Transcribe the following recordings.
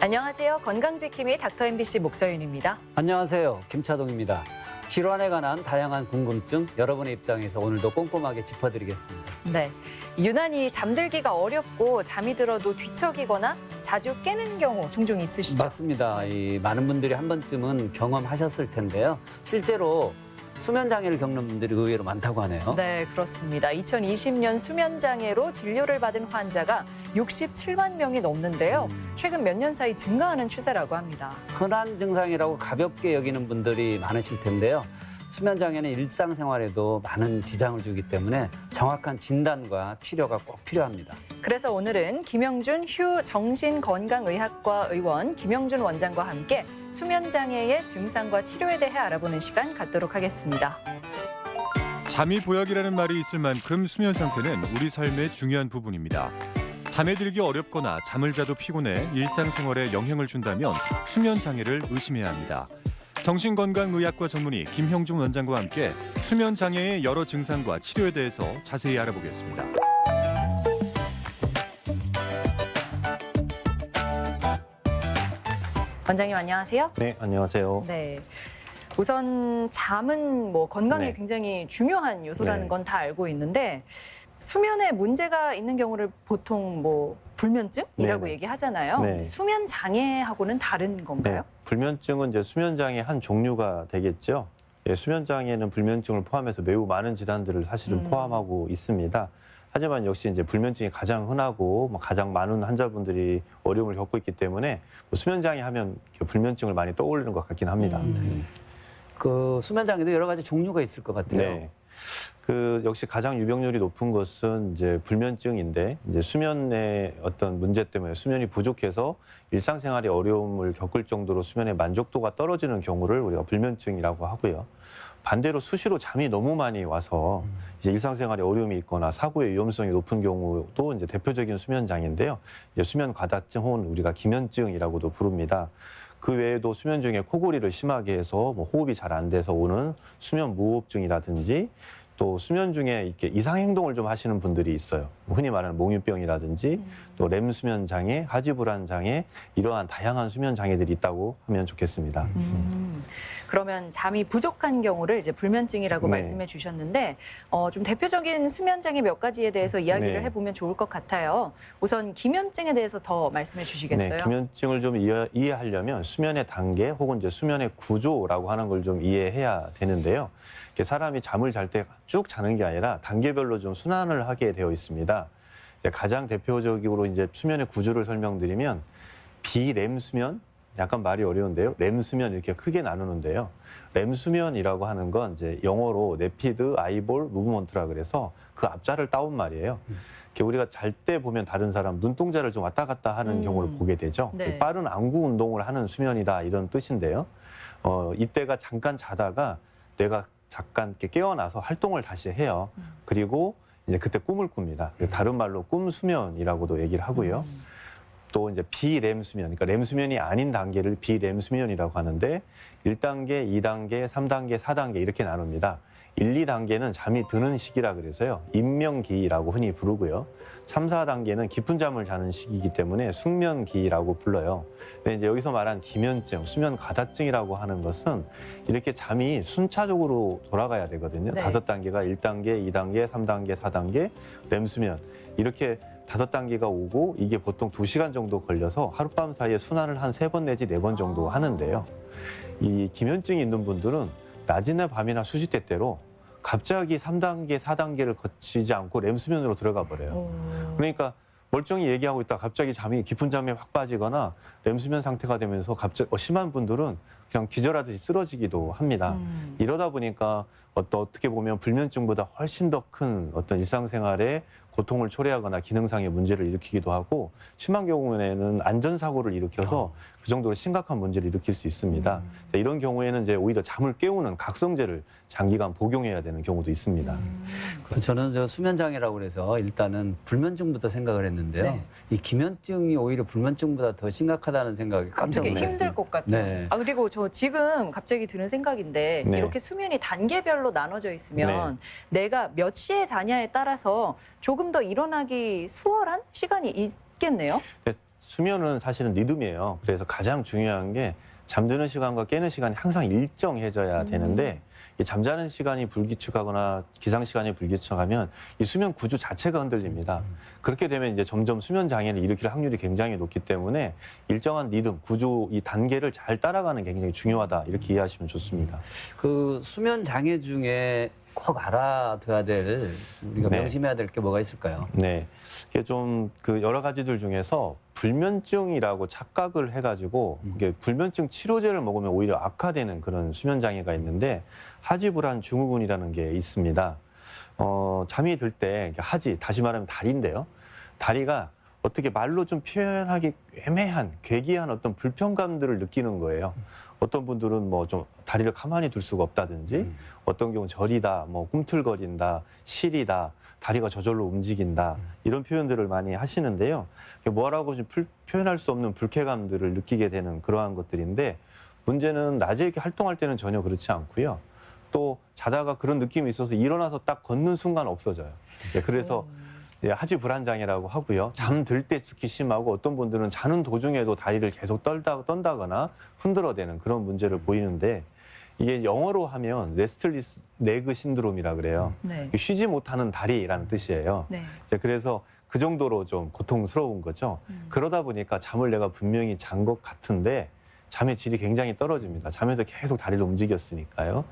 안녕하세요. 건강지킴이 닥터 MBC 목서윤입니다. 안녕하세요. 김차동입니다. 질환에 관한 다양한 궁금증 여러분의 입장에서 오늘도 꼼꼼하게 짚어드리겠습니다. 네, 유난히 잠들기가 어렵고 잠이 들어도 뒤척이거나 자주 깨는 경우 종종 있으시죠? 맞습니다. 많은 분들이 한 번쯤은 경험하셨을 텐데요. 실제로 수면 장애를 겪는 분들이 의외로 많다고 하네요. 네, 그렇습니다. 2020년 수면 장애로 진료를 받은 환자가 67만 명이 넘는데요. 최근 몇 년 사이 증가하는 추세라고 합니다. 흔한 증상이라고 가볍게 여기는 분들이 많으실 텐데요. 수면 장애는 일상생활에도 많은 지장을 주기 때문에 정확한 진단과 치료가 꼭 필요합니다. 그래서 오늘은 김영준 휴 정신건강의학과 의원 김영준 원장과 함께 수면 장애의 증상과 치료에 대해 알아보는 시간 갖도록 하겠습니다. 잠이 보약이라는 말이 있을 만큼 수면 상태는 우리 삶의 중요한 부분입니다. 잠에 들기 어렵거나 잠을 자도 피곤해 일상생활에 영향을 준다면 수면 장애를 의심해야 합니다. 정신건강의학과 전문의 김형중 원장과 함께 수면 장애의 여러 증상과 치료에 대해서 자세히 알아보겠습니다. 원장님 안녕하세요. 네, 안녕하세요. 네. 우선 잠은 건강에 네. 굉장히 중요한 요소라는 네. 건 다 알고 있는데 수면에 문제가 있는 경우를 보통 불면증이라고 네네. 얘기하잖아요. 네. 근데 수면 장애하고는 다른 건가요? 네, 불면증은 이제 수면 장애의 한 종류가 되겠죠. 예, 수면 장애는 불면증을 포함해서 매우 많은 질환들을 사실은 포함하고 있습니다. 하지만 역시 이제 불면증이 가장 흔하고 가장 많은 환자분들이 어려움을 겪고 있기 때문에 수면 장애 하면 불면증을 많이 떠올리는 것 같긴 합니다. 그 수면 장애도 여러 가지 종류가 있을 것 같아요. 네. 역시 가장 유병률이 높은 것은 이제 불면증인데, 이제 수면의 어떤 문제 때문에 수면이 부족해서 일상생활에 어려움을 겪을 정도로 수면의 만족도가 떨어지는 경우를 우리가 불면증이라고 하고요. 반대로 수시로 잠이 너무 많이 와서 이제 일상생활에 어려움이 있거나 사고의 위험성이 높은 경우도 이제 대표적인 수면 장애인데요. 이제 수면 과다증 혹은 우리가 기면증이라고도 부릅니다. 그 외에도 수면 중에 코골이를 심하게 해서 호흡이 잘 안 돼서 오는 수면 무호흡증이라든지 또 수면 중에 이렇게 이상 행동을 좀 하시는 분들이 있어요. 흔히 말하는 몽유병이라든지 또 렘 수면 장애, 하지불안 장애 이러한 다양한 수면 장애들이 있다고 하면 좋겠습니다. 그러면 잠이 부족한 경우를 이제 불면증이라고 네. 말씀해 주셨는데 좀 대표적인 수면 장애 몇 가지에 대해서 이야기를 네. 해보면 좋을 것 같아요. 우선 기면증에 대해서 더 말씀해 주시겠어요? 네, 기면증을 좀 이해하려면 수면의 단계 혹은 이제 수면의 구조라고 하는 걸 좀 이해해야 되는데요. 이렇게 사람이 잠을 잘 때 쭉 자는 게 아니라 단계별로 좀 순환을 하게 되어 있습니다. 가장 대표적으로 이제 수면의 구조를 설명드리면 비렘 수면, 약간 말이 어려운데요. 렘 수면 이렇게 크게 나누는데요. 렘 수면이라고 하는 건 이제 영어로 래피드 아이볼 무브먼트라 그래서 그 앞자를 따온 말이에요. 이렇게 우리가 잘 때 보면 다른 사람 눈동자를 좀 왔다 갔다 하는 경우를 보게 되죠. 네. 빠른 안구 운동을 하는 수면이다 이런 뜻인데요. 이때가 잠깐 자다가 뇌가 잠깐 이렇게 깨어나서 활동을 다시 해요. 그리고 이제 그때 꿈을 꿉니다. 다른 말로 꿈 수면이라고도 얘기를 하고요. 또 이제 비렘 수면, 그러니까 렘 수면이 아닌 단계를 비렘 수면이라고 하는데 1단계, 2단계, 3단계, 4단계 이렇게 나눕니다. 1, 2단계는 잠이 드는 시기라 그래서요. 인명기라고 흔히 부르고요. 3, 4단계는 깊은 잠을 자는 시기이기 때문에 숙면기라고 불러요. 근데 이제 여기서 말한 기면증, 수면 과다증이라고 하는 것은 이렇게 잠이 순차적으로 돌아가야 되거든요. 네. 5단계가 1단계, 2단계, 3단계, 4단계, 렘 수면 이렇게 5단계가 오고 이게 보통 2시간 정도 걸려서 하룻밤 사이에 순환을 한 3번 내지 4번 정도 하는데요. 이 기면증이 있는 분들은 낮이나 밤이나 수시때때로 갑자기 3단계, 4단계를 거치지 않고 렘 수면으로 들어가 버려요. 그러니까 멀쩡히 얘기하고 있다 갑자기 잠이 깊은 잠에 확 빠지거나 렘 수면 상태가 되면서 갑자기 심한 분들은 그냥 기절하듯이 쓰러지기도 합니다. 이러다 보니까 어떻게 보면 불면증보다 훨씬 더 큰 어떤 일상생활에 고통을 초래하거나 기능상의 문제를 일으키기도 하고 심한 경우에는 안전사고를 일으켜서 그 정도로 심각한 문제를 일으킬 수 있습니다. 이런 경우에는 이제 오히려 잠을 깨우는 각성제를 장기간 복용해야 되는 경우도 있습니다. 저는 저 수면 장애라고 그래서 일단은 불면증부터 생각을 했는데요. 네. 이 기면증이 오히려 불면증보다 더 심각하다는 생각이 깜짝 되게 놀랐어요. 힘들 것 같아요. 네. 그리고 저 지금 갑자기 드는 생각인데 네. 이렇게 수면이 단계별로 나눠져 있으면 내가 몇 시에 자냐에 따라서 조금 더 일어나기 수월한 시간이 있겠네요. 네, 수면은 사실은 리듬이에요. 그래서 가장 중요한 게 잠드는 시간과 깨는 시간이 항상 일정해져야 되는데 이 잠자는 시간이 불규칙하거나 기상 시간이 불규칙하면 이 수면 구조 자체가 흔들립니다. 그렇게 되면 이제 점점 수면 장애를 일으킬 확률이 굉장히 높기 때문에 일정한 리듬, 구조 이 단계를 잘 따라가는 게 굉장히 중요하다 이렇게 이해하시면 좋습니다. 그 수면 장애 중에 꼭 알아둬야 될 우리가 네. 명심해야 될 게 뭐가 있을까요? 네, 이게 좀 그 여러 가지들 중에서 불면증이라고 착각을 해가지고 이게 불면증 치료제를 먹으면 오히려 악화되는 그런 수면 장애가 있는데 하지불안 증후군이라는 게 있습니다. 잠이 들 때 하지, 다시 말하면 다리인데요. 다리가 어떻게 말로 좀 표현하기 애매한, 괴기한 어떤 불편감들을 느끼는 거예요. 어떤 분들은 뭐 좀 다리를 가만히 둘 수가 없다든지, 어떤 경우는 저리다, 뭐 꿈틀거린다, 시리다, 다리가 저절로 움직인다 이런 표현들을 많이 하시는데요. 뭐라고 좀 표현할 수 없는 불쾌감들을 느끼게 되는 그러한 것들인데 문제는 낮에 이렇게 활동할 때는 전혀 그렇지 않고요. 또 자다가 그런 느낌이 있어서 일어나서 딱 걷는 순간 없어져요. 그래서 하지 불안장애라고 하고요. 잠들 때 특히 심하고 어떤 분들은 자는 도중에도 다리를 계속 떤다거나 흔들어대는 그런 문제를 보이는데 이게 영어로 하면 레스틀리스 레그 신드롬이라 그래요. 네. 쉬지 못하는 다리라는 뜻이에요. 네. 그래서 그 정도로 좀 고통스러운 거죠. 그러다 보니까 잠을 내가 분명히 잔 것 같은데 잠의 질이 굉장히 떨어집니다. 잠에서 계속 다리를 움직였으니까요.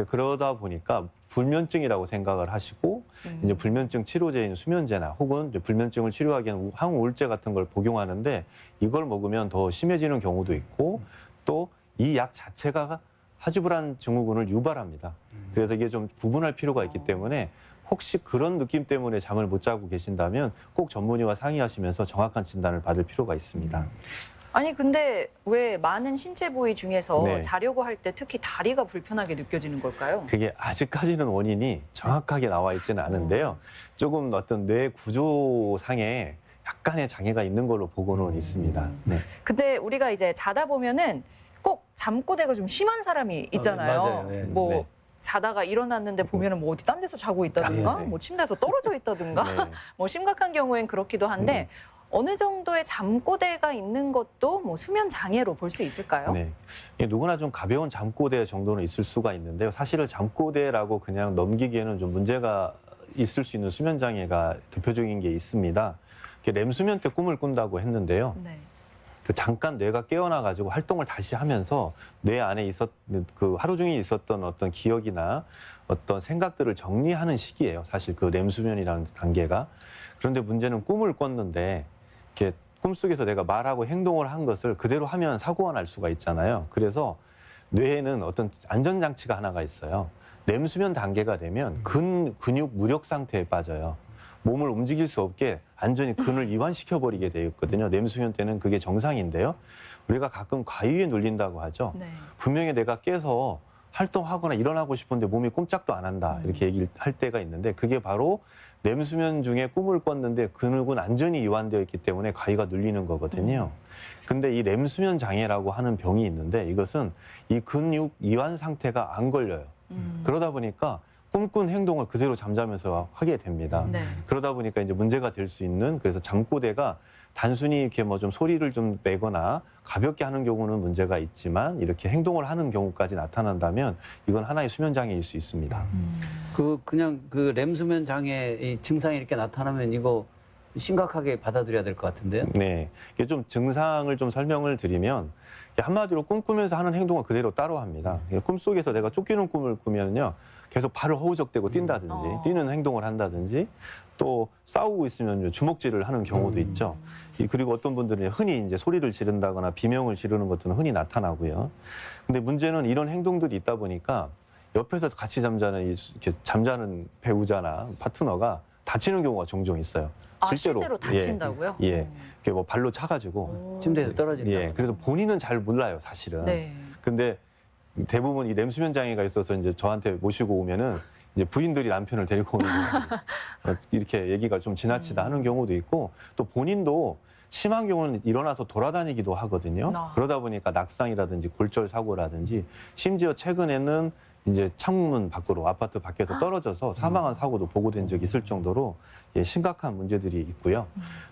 그러다 보니까 불면증이라고 생각을 하시고 이제 불면증 치료제인 수면제나 혹은 이제 불면증을 치료하기 위한 항우울제 같은 걸 복용하는데 이걸 먹으면 더 심해지는 경우도 있고 또 이 약 자체가 하지불안 증후군을 유발합니다. 그래서 이게 좀 구분할 필요가 있기 때문에 혹시 그런 느낌 때문에 잠을 못 자고 계신다면 꼭 전문의와 상의하시면서 정확한 진단을 받을 필요가 있습니다. 아니 근데 왜 많은 신체 부위 중에서 네. 자려고 할 때 특히 다리가 불편하게 느껴지는 걸까요? 그게 아직까지는 원인이 정확하게 나와 있지는 않은데요. 조금 어떤 뇌 구조상에 약간의 장애가 있는 걸로 보고는 있습니다. 네. 근데 우리가 이제 자다 보면은 꼭 잠꼬대가 좀 심한 사람이 있잖아요. 맞아요. 예. 뭐 네. 자다가 일어났는데 보면은 뭐 어디 딴 데서 자고 있다든가, 네. 뭐 침대에서 떨어져 있다든가, 네. 뭐 심각한 경우엔 그렇기도 한데 어느 정도의 잠꼬대가 있는 것도 뭐 수면 장애로 볼 수 있을까요? 네. 이게 누구나 좀 가벼운 잠꼬대 정도는 있을 수가 있는데요. 사실은 잠꼬대라고 그냥 넘기기에는 좀 문제가 있을 수 있는 수면 장애가 대표적인 게 있습니다. 렘수면 때 꿈을 꾼다고 했는데요. 네. 그 잠깐 뇌가 깨어나 가지고 활동을 다시 하면서 뇌 안에 그 하루 종일 있었던 어떤 기억이나 어떤 생각들을 정리하는 시기예요. 사실 그 렘수면이라는 단계가. 그런데 문제는 꿈을 꿨는데 이렇게 꿈속에서 내가 말하고 행동을 한 것을 그대로 하면 사고가 날 수가 있잖아요. 그래서 뇌에는 어떤 안전장치가 하나가 있어요. 렘수면 단계가 되면 근육 무력 상태에 빠져요. 몸을 움직일 수 없게 완전히 근을 이완시켜버리게 되어 있거든요. 렘수면 때는 그게 정상인데요. 우리가 가끔 과유에 눌린다고 하죠. 네. 분명히 내가 깨서 활동하거나 일어나고 싶은데 몸이 꼼짝도 안 한다. 이렇게 얘기를 할 때가 있는데 그게 바로 렘수면 중에 꿈을 꿨는데 근육은 완전히 이완되어 있기 때문에 과유가 눌리는 거거든요. 근데 이 렘수면 장애라고 하는 병이 있는데 이것은 이 근육 이완 상태가 안 걸려요. 그러다 보니까 꿈꾼 행동을 그대로 잠자면서 하게 됩니다. 네. 그러다 보니까 이제 문제가 될 수 있는 그래서 잠꼬대가 단순히 이렇게 뭐 좀 소리를 좀 내거나 가볍게 하는 경우는 문제가 있지만 이렇게 행동을 하는 경우까지 나타난다면 이건 하나의 수면 장애일 수 있습니다. 그냥 그 렘수면 장애 이 증상이 이렇게 나타나면 이거 심각하게 받아들여야 될 것 같은데요. 네, 이게 좀 증상을 좀 설명을 드리면 한마디로 꿈꾸면서 하는 행동을 그대로 따로 합니다. 꿈속에서 내가 쫓기는 꿈을 꾸면요. 계속 발을 허우적대고 뛴다든지 뛰는 행동을 한다든지 또 싸우고 있으면 주먹질을 하는 경우도 있죠. 그리고 어떤 분들은 흔히 이제 소리를 지른다거나 비명을 지르는 것들은 흔히 나타나고요. 근데 문제는 이런 행동들이 있다 보니까 옆에서 같이 이렇게 잠자는 배우자나 파트너가 다치는 경우가 종종 있어요. 아, 실제로 다친다고요? 예. 이렇게 뭐 발로 차가지고 침대에서 떨어진다. 예. 그래서 본인은 잘 몰라요, 사실은. 네. 근데 대부분 이 렘수면 장애가 있어서 이제 저한테 모시고 오면은 이제 부인들이 남편을 데리고 오는 거지. 이렇게 얘기가 좀 지나치다 하는 경우도 있고 또 본인도 심한 경우는 일어나서 돌아다니기도 하거든요. 아. 그러다 보니까 낙상이라든지 골절 사고라든지 심지어 최근에는 이제 창문 밖으로 아파트 밖에서 떨어져서 사망한 사고도 보고된 적이 있을 정도로 예, 심각한 문제들이 있고요.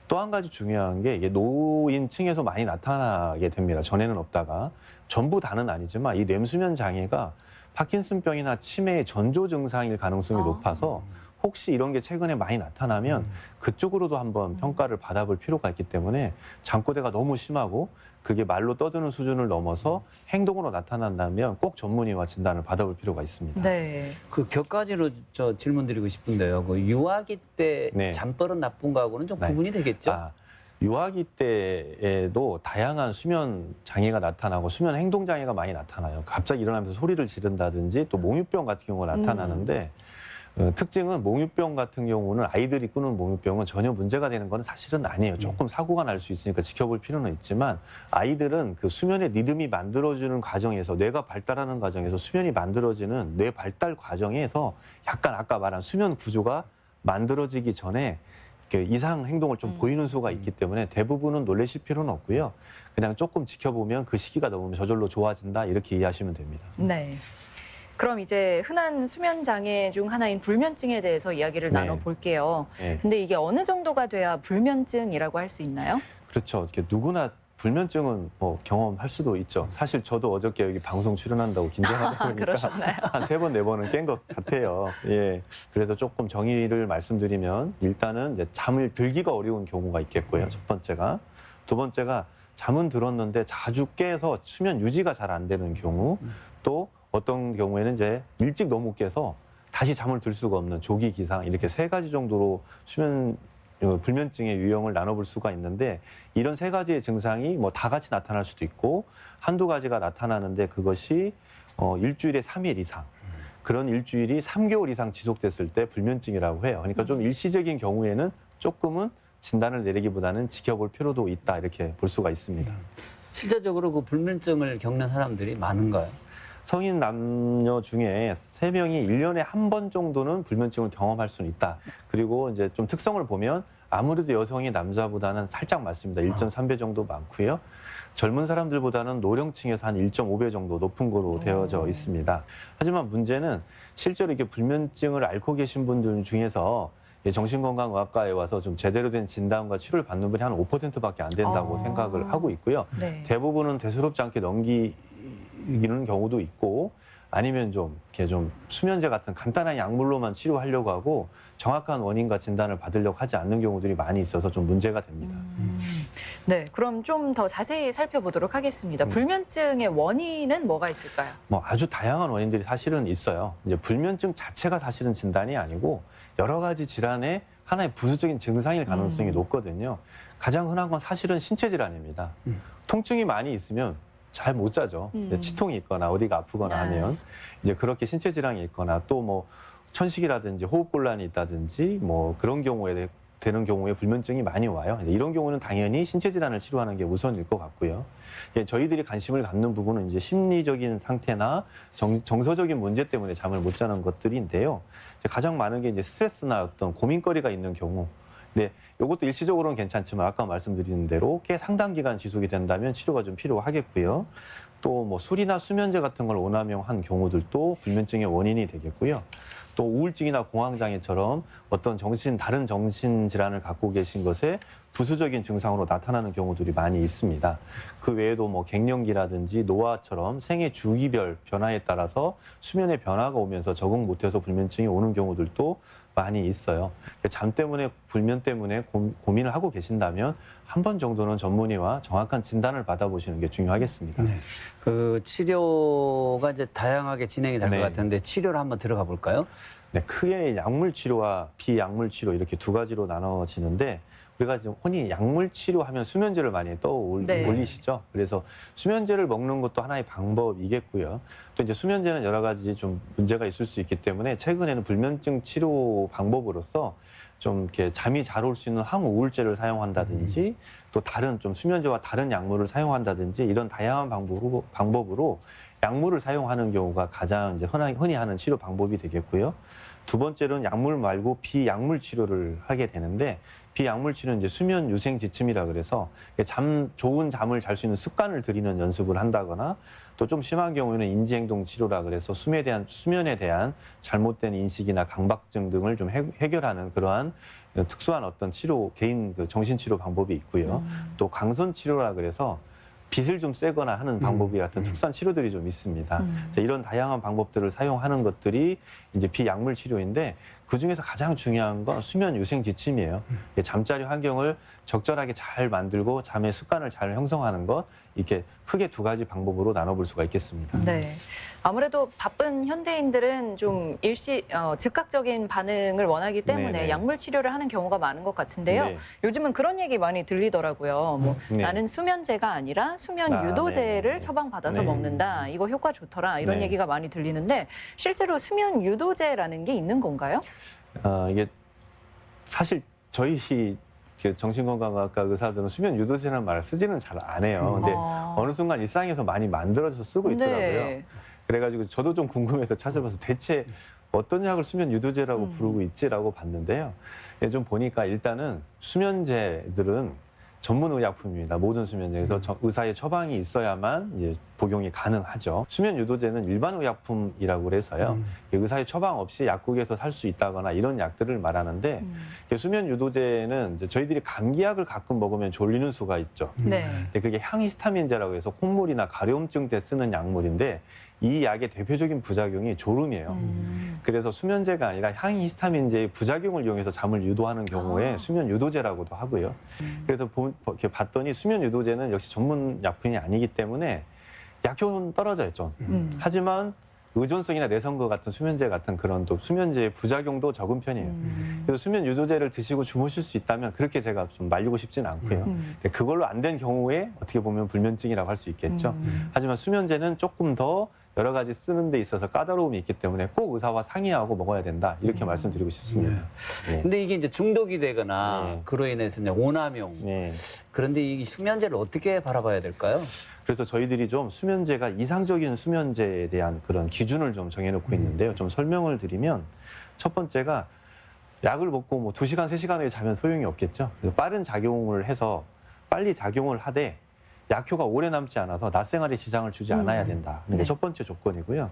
또 한 가지 중요한 게 노인층에서 많이 나타나게 됩니다. 전에는 없다가 전부 다는 아니지만 이 뇌수면 장애가 파킨슨병이나 치매의 전조 증상일 가능성이 높아서 혹시 이런 게 최근에 많이 나타나면 그쪽으로도 한번 평가를 받아볼 필요가 있기 때문에 잠꼬대가 너무 심하고 그게 말로 떠드는 수준을 넘어서 행동으로 나타난다면 꼭 전문의와 진단을 받아볼 필요가 있습니다. 네. 그 격가지로 저 질문 드리고 싶은데요. 그 유아기 때 네. 잠버릇 나쁜 거하고는 좀 네. 구분이 되겠죠? 유아기 때에도 다양한 수면 장애가 나타나고 수면 행동 장애가 많이 나타나요. 갑자기 일어나면서 소리를 지른다든지 또 몽유병 같은 경우가 나타나는데 특징은 몽유병 같은 경우는 아이들이 꾸는 몽유병은 전혀 문제가 되는 건 사실은 아니에요. 조금 사고가 날 수 있으니까 지켜볼 필요는 있지만 아이들은 그 수면의 리듬이 만들어지는 과정에서 뇌가 발달하는 과정에서 수면이 만들어지는 뇌 발달 과정에서 약간 아까 말한 수면 구조가 만들어지기 전에 이상 행동을 좀 보이는 수가 있기 때문에 대부분은 놀라실 필요는 없고요. 그냥 조금 지켜보면 그 시기가 넘으면 저절로 좋아진다 이렇게 이해하시면 됩니다. 네. 그럼 이제 흔한 수면 장애 중 하나인 불면증에 대해서 이야기를 네. 나눠볼게요. 네. 근데 이게 어느 정도가 돼야 불면증이라고 할 수 있나요? 그렇죠. 이렇게 누구나 불면증은 뭐 경험할 수도 있죠. 사실 저도 어저께 여기 방송 출연한다고 긴장하다 보니까 그러셨나요? 한 3번, 4번은 깬 것 같아요. 예. 그래서 조금 정의를 말씀드리면 일단은 이제 잠을 들기가 어려운 경우가 있겠고요. 첫 번째가. 두 번째가 잠은 들었는데 자주 깨서 수면 유지가 잘 안 되는 경우. 또 어떤 경우에는 이제 일찍 너무 깨서 다시 잠을 들 수가 없는 조기 기상 이렇게 3가지 정도로 수면 불면증의 유형을 나눠볼 수가 있는데 이런 3가지의 증상이 뭐 다 같이 나타날 수도 있고 한두 가지가 나타나는데 그것이 일주일에 3일 이상 그런 일주일이 3개월 이상 지속됐을 때 불면증이라고 해요. 그러니까 좀 일시적인 경우에는 조금은 진단을 내리기보다는 지켜볼 필요도 있다 이렇게 볼 수가 있습니다. 실제적으로 그 불면증을 겪는 사람들이 많은가요? 성인 남녀 중에 3명이 1년에 한 번 정도는 불면증을 경험할 수는 있다. 그리고 이제 좀 특성을 보면 아무래도 여성이 남자보다는 살짝 많습니다. 1.3배 정도 많고요. 젊은 사람들보다는 노령층에서 한 1.5배 정도 높은 거로 되어져 있습니다. 하지만 문제는 실제로 이렇게 불면증을 앓고 계신 분들 중에서 정신건강의학과에 와서 좀 제대로 된 진단과 치료를 받는 분이 한 5%밖에 안 된다고 생각을 하고 있고요. 네. 대부분은 대수롭지 않게 넘기는 경우도 있고 아니면 좀 이렇게 좀 수면제 같은 간단한 약물로만 치료하려고 하고 정확한 원인과 진단을 받으려고 하지 않는 경우들이 많이 있어서 좀 문제가 됩니다. 네, 그럼 좀 더 자세히 살펴보도록 하겠습니다. 불면증의 원인은 뭐가 있을까요? 뭐 아주 다양한 원인들이 사실은 있어요. 이제 불면증 자체가 사실은 진단이 아니고 여러 가지 질환의 하나의 부수적인 증상일 가능성이 높거든요. 가장 흔한 건 사실은 신체 질환입니다. 통증이 많이 있으면 잘 못 자죠. 치통이 있거나 어디가 아프거나 하면 이제 그렇게 신체 질환이 있거나 또 뭐 천식이라든지 호흡곤란이 있다든지 뭐 그런 경우에 되는 경우에 불면증이 많이 와요. 이런 경우는 당연히 신체 질환을 치료하는 게 우선일 것 같고요. 예, 저희들이 관심을 갖는 부분은 이제 심리적인 상태나 정서적인 문제 때문에 잠을 못 자는 것들인데요. 가장 많은 게 이제 스트레스나 어떤 고민거리가 있는 경우. 근데 이것도 일시적으로는 괜찮지만 아까 말씀드린 대로 꽤 상당 기간 지속이 된다면 치료가 좀 필요하겠고요. 또 뭐 술이나 수면제 같은 걸 오남용한 경우들도 불면증의 원인이 되겠고요. 또 우울증이나 공황장애처럼 어떤 다른 정신 질환을 갖고 계신 것에 부수적인 증상으로 나타나는 경우들이 많이 있습니다. 그 외에도 뭐 갱년기라든지 노화처럼 생애 주기별 변화에 따라서 수면의 변화가 오면서 적응 못해서 불면증이 오는 경우들도 많이 있어요. 잠 때문에 불면 때문에 고민을 하고 계신다면 한 번 정도는 전문의와 정확한 진단을 받아보시는 게 중요하겠습니다. 네. 그 치료가 이제 다양하게 진행이 될 것 네. 같은데 치료를 한번 들어가 볼까요? 네, 크게 약물 치료와 비약물 치료 이렇게 2가지로 나눠지는데 우리가 지금 흔히 약물 치료하면 수면제를 많이 떠올리시죠. 그래서 수면제를 먹는 것도 하나의 방법이겠고요. 또 이제 수면제는 여러 가지 좀 문제가 있을 수 있기 때문에 최근에는 불면증 치료 방법으로서 좀 이렇게 잠이 잘 올 수 있는 항우울제를 사용한다든지 또 다른 좀 수면제와 다른 약물을 사용한다든지 이런 다양한 방법으로 약물을 사용하는 경우가 가장 이제 흔히 하는 치료 방법이 되겠고요. 두 번째로는 약물 말고 비약물 치료를 하게 되는데 비약물 치료는 이제 수면 유생 지침이라 그래서 좋은 잠을 잘 수 있는 습관을 들이는 연습을 한다거나 또 좀 심한 경우에는 인지행동 치료라 그래서 수면에 대한 잘못된 인식이나 강박증 등을 좀 해결하는 그러한 특수한 어떤 치료 개인 그 정신치료 방법이 있고요. 또 강선 치료라 그래서 빛을 좀 쐬거나 하는 방법이 같은 특수한 치료들이 좀 있습니다. 이런 다양한 방법들을 사용하는 것들이 이제 비약물 치료인데 그 중에서 가장 중요한 건 수면 유생 지침이에요. 잠자리 환경을 적절하게 잘 만들고 잠의 습관을 잘 형성하는 것 이렇게 크게 두 가지 방법으로 나눠볼 수가 있겠습니다. 네. 아무래도 바쁜 현대인들은 좀 즉각적인 반응을 원하기 때문에 네네. 약물 치료를 하는 경우가 많은 것 같은데요. 네. 요즘은 그런 얘기 많이 들리더라고요. 뭐 네. 나는 수면제가 아니라 수면 유도제를 네네. 처방받아서 네. 먹는다. 이거 효과 좋더라. 이런 네. 얘기가 많이 들리는데 실제로 수면 유도제라는 게 있는 건가요? 이게 사실 저희 정신건강학과 의사들은 수면 유도제라는 말을 쓰지는 잘 안 해요. 근데 어느 순간 일상에서 많이 만들어져서 쓰고 있더라고요. 네. 그래가지고 저도 좀 궁금해서 찾아봐서 대체 어떤 약을 수면 유도제라고 부르고 있지라고 봤는데요. 좀 보니까 일단은 수면제들은 전문 의약품입니다. 모든 수면제에서 의사의 처방이 있어야만 이제 복용이 가능하죠. 수면 유도제는 일반 의약품이라고 그래서요. 의사의 처방 없이 약국에서 살 수 있다거나 이런 약들을 말하는데 수면 유도제는 이제 저희들이 감기약을 가끔 먹으면 졸리는 수가 있죠. 네. 근데 그게 항히스타민제라고 해서 콧물이나 가려움증 때 쓰는 약물인데 이 약의 대표적인 부작용이 졸음이에요. 그래서 수면제가 아니라 항히스타민제의 부작용을 이용해서 잠을 유도하는 경우에 수면 유도제라고도 하고요. 그래서 이렇게 봤더니 수면 유도제는 역시 전문 약품이 아니기 때문에 약효는 떨어져요, 좀. 하지만 의존성이나 내성거 같은 수면제 같은 그런 또 수면제의 부작용도 적은 편이에요. 그래서 수면 유도제를 드시고 주무실 수 있다면 그렇게 제가 좀 말리고 싶지는 않고요. 근데 그걸로 안 된 경우에 어떻게 보면 불면증이라고 할 수 있겠죠. 하지만 수면제는 조금 더 여러 가지 쓰는 데 있어서 까다로움이 있기 때문에 꼭 의사와 상의하고 먹어야 된다. 이렇게 말씀드리고 싶습니다. 네. 근데 이게 이제 중독이 되거나 네. 그로 인해서 이제 오남용. 네. 그런데 이 수면제를 어떻게 바라봐야 될까요? 그래서 저희들이 좀 수면제가 이상적인 수면제에 대한 그런 기준을 좀 정해놓고 있는데요. 좀 설명을 드리면 첫 번째가 약을 먹고 뭐 2시간, 3시간 후에 자면 소용이 없겠죠. 그래서 빠른 작용을 해서 빨리 작용을 하되 약효가 오래 남지 않아서 낮 생활에 지장을 주지 않아야 된다. 이게 네. 첫 번째 조건이고요.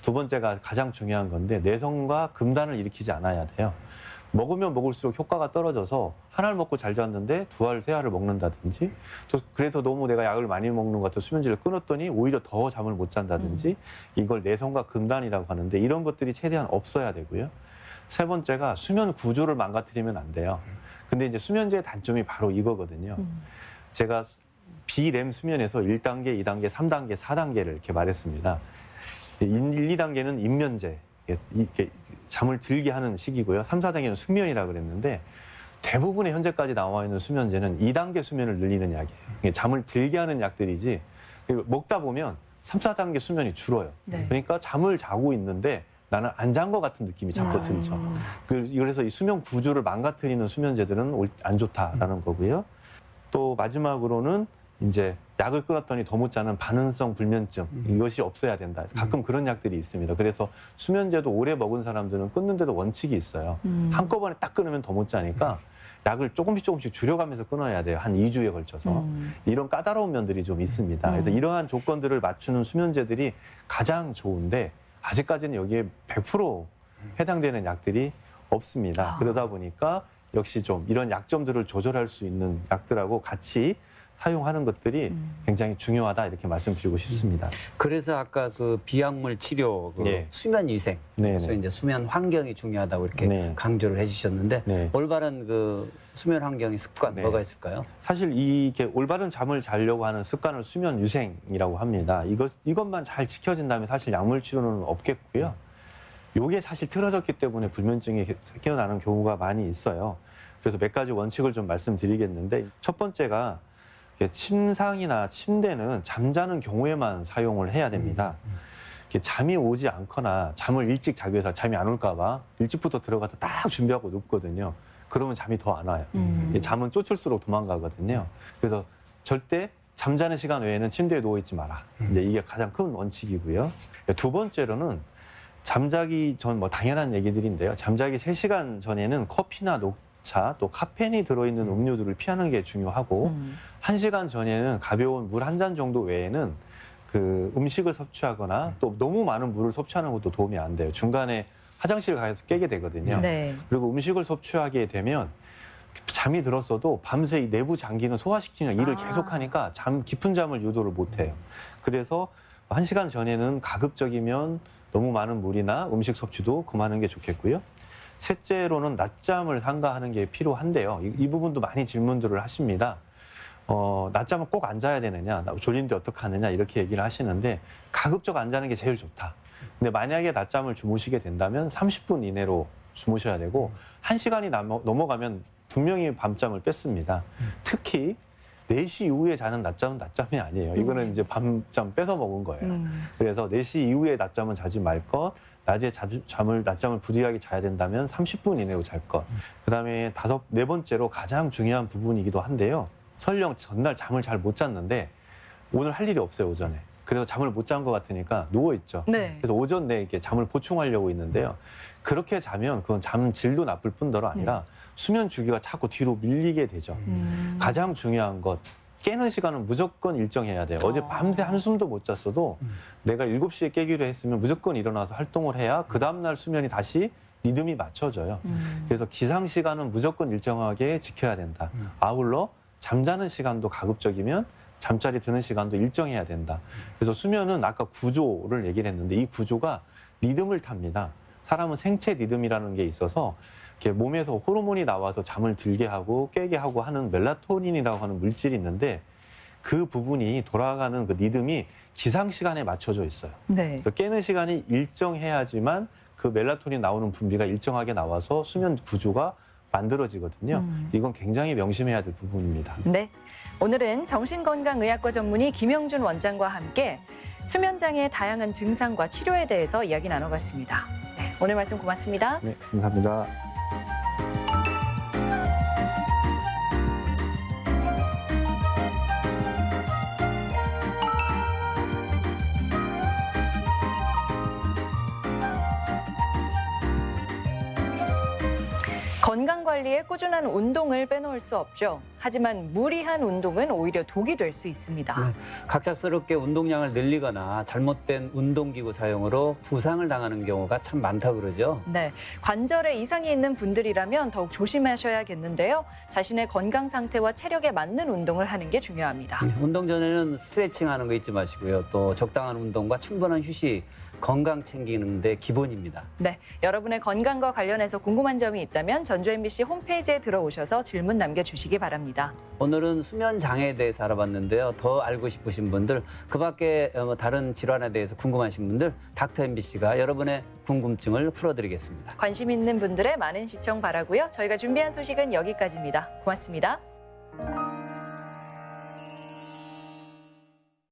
두 번째가 가장 중요한 건데 내성과 금단을 일으키지 않아야 돼요. 먹으면 먹을수록 효과가 떨어져서 한 알 먹고 잘 잤는데 2알, 3알을 먹는다든지 또 그래서 너무 내가 약을 많이 먹는 것 같아 수면제를 끊었더니 오히려 더 잠을 못 잔다든지 이걸 내성과 금단이라고 하는데 이런 것들이 최대한 없어야 되고요. 세 번째가 수면 구조를 망가뜨리면 안 돼요. 근데 이제 수면제의 단점이 바로 이거거든요. 제가 비렘 수면에서 1단계, 2단계, 3단계, 4단계를 이렇게 말했습니다. 1, 2단계는 입면제, 이렇게 잠을 들게 하는 시기고요. 3, 4단계는 숙면이라고 그랬는데 대부분의 현재까지 나와 있는 수면제는 2단계 수면을 늘리는 약이에요. 잠을 들게 하는 약들이지 그리고 먹다 보면 3, 4단계 수면이 줄어요. 네. 그러니까 잠을 자고 있는데 나는 안 잔 것 같은 느낌이 자꾸 들죠. 그래서 이 수면 구조를 망가뜨리는 수면제들은 안 좋다라는 거고요. 또 마지막으로는 이제 약을 끊었더니 더 못 자는 반응성 불면증 이것이 없어야 된다. 가끔 그런 약들이 있습니다. 그래서 수면제도 오래 먹은 사람들은 끊는데도 원칙이 있어요. 한꺼번에 딱 끊으면 더 못 자니까 약을 조금씩 줄여가면서 끊어야 돼요. 한 2주에 걸쳐서. 이런 까다로운 면들이 좀 있습니다. 그래서 이러한 조건들을 맞추는 수면제들이 가장 좋은데 아직까지는 여기에 100% 해당되는 약들이 없습니다. 그러다 보니까 역시 좀 이런 약점들을 조절할 수 있는 약들하고 같이 사용하는 것들이 굉장히 중요하다 이렇게 말씀드리고 싶습니다. 그래서 아까 그 비약물 치료, 그 네. 수면 위생, 네, 그래서 네. 이제 수면 환경이 중요하다고 이렇게 네. 강조를 해주셨는데 네. 올바른 그 수면 환경의 습관 네. 뭐가 있을까요? 사실 이게 올바른 잠을 자려고 하는 습관을 수면 유생이라고 합니다. 이것만 잘 지켜진다면 사실 약물 치료는 없겠고요. 이게 사실 틀어졌기 때문에 불면증이 생겨나는 경우가 많이 있어요. 그래서 몇 가지 원칙을 좀 말씀드리겠는데 첫 번째가 침상이나 침대는 잠자는 경우에만 사용을 해야 됩니다. 잠이 오지 않거나 잠을 일찍 자기 위해서 잠이 안 올까 봐 일찍부터 들어가서 딱 준비하고 눕거든요. 그러면 잠이 더 안 와요. 잠은 쫓을수록 도망가거든요. 그래서 절대 잠자는 시간 외에는 침대에 누워 있지 마라. 이제 이게 가장 큰 원칙이고요. 두 번째로는 잠자기 전 뭐 당연한 얘기들인데요. 잠자기 3시간 전에는 커피나 녹차 또 카페인이 들어있는 음료들을 피하는 게 중요하고 1시간 전에는 가벼운 물 한 잔 정도 외에는 그 음식을 섭취하거나 또 너무 많은 물을 섭취하는 것도 도움이 안 돼요. 중간에 화장실 가서 깨게 되거든요. 네. 그리고 음식을 섭취하게 되면 잠이 들었어도 밤새 이 내부 장기는 소화시키는 일을 계속하니까 깊은 잠을 유도를 못해요. 그래서 1시간 전에는 가급적이면 너무 많은 물이나 음식 섭취도 그만하는 게 좋겠고요. 셋째로는 낮잠을 삼가하는 게 필요한데요. 이 부분도 많이 질문들을 하십니다. 낮잠을 꼭 안 자야 되느냐, 나 졸린데 어떡하느냐 이렇게 얘기를 하시는데 가급적 안 자는 게 제일 좋다. 근데 만약에 낮잠을 주무시게 된다면 30분 이내로 주무셔야 되고 1시간이 넘어가면 분명히 밤잠을 뺐습니다. 특히 4시 이후에 자는 낮잠은 낮잠이 아니에요. 이거는 이제 밤잠 뺏어 먹은 거예요. 그래서 4시 이후에 낮잠은 자지 말 것, 낮에 낮잠을 부디하게 자야 된다면 30분 이내로 잘 것. 그다음에 네 번째로 가장 중요한 부분이기도 한데요. 설령 전날 잠을 잘 못 잤는데 오늘 할 일이 없어요, 오전에. 그래서 잠을 못 잔 것 같으니까 누워있죠. 네. 그래서 오전 내에 이렇게 잠을 보충하려고 있는데요. 그렇게 자면 그건 잠 질도 나쁠 뿐더러 아니라 수면 주기가 자꾸 뒤로 밀리게 되죠. 가장 중요한 것, 깨는 시간은 무조건 일정해야 돼요. 어제 밤새 한숨도 못 잤어도 내가 7시에 깨기로 했으면 무조건 일어나서 활동을 해야 그 다음날 수면이 다시 리듬이 맞춰져요. 그래서 기상 시간은 무조건 일정하게 지켜야 된다. 아울러 잠자는 시간도 가급적이면 잠자리 드는 시간도 일정해야 된다. 그래서 수면은 아까 구조를 얘기를 했는데 이 구조가 리듬을 탑니다. 사람은 생체 리듬이라는 게 있어서 이렇게 몸에서 호르몬이 나와서 잠을 들게 하고 깨게 하고 하는 멜라토닌이라고 하는 물질이 있는데 그 부분이 돌아가는 그 리듬이 기상 시간에 맞춰져 있어요. 네. 그래서 깨는 시간이 일정해야지만 그 멜라토닌 나오는 분비가 일정하게 나와서 수면 구조가 만들어지거든요. 이건 굉장히 명심해야 될 부분입니다. 네. 오늘은 정신건강의학과 전문의 김영준 원장과 함께 수면장애의 다양한 증상과 치료에 대해서 이야기 나눠봤습니다. 네, 오늘 말씀 고맙습니다. 네, 감사합니다. 건강관리에 꾸준한 운동을 빼놓을 수 없죠. 하지만 무리한 운동은 오히려 독이 될 수 있습니다. 네, 갑작스럽게 운동량을 늘리거나 잘못된 운동기구 사용으로 부상을 당하는 경우가 참 많다고 그러죠. 네, 관절에 이상이 있는 분들이라면 더욱 조심하셔야겠는데요. 자신의 건강 상태와 체력에 맞는 운동을 하는 게 중요합니다. 운동 전에는 스트레칭하는 거 잊지 마시고요. 또 적당한 운동과 충분한 휴식, 건강 챙기는 데 기본입니다. 네, 여러분의 건강과 관련해서 궁금한 점이 있다면 전주 MBC 홈페이지에 들어오셔서 질문 남겨주시기 바랍니다. 오늘은 수면 장애에 대해서 알아봤는데요. 더 알고 싶으신 분들, 그 밖에 다른 질환에 대해서 궁금하신 분들, 닥터 MBC가 여러분의 궁금증을 풀어드리겠습니다. 관심 있는 분들의 많은 시청 바라고요. 저희가 준비한 소식은 여기까지입니다. 고맙습니다.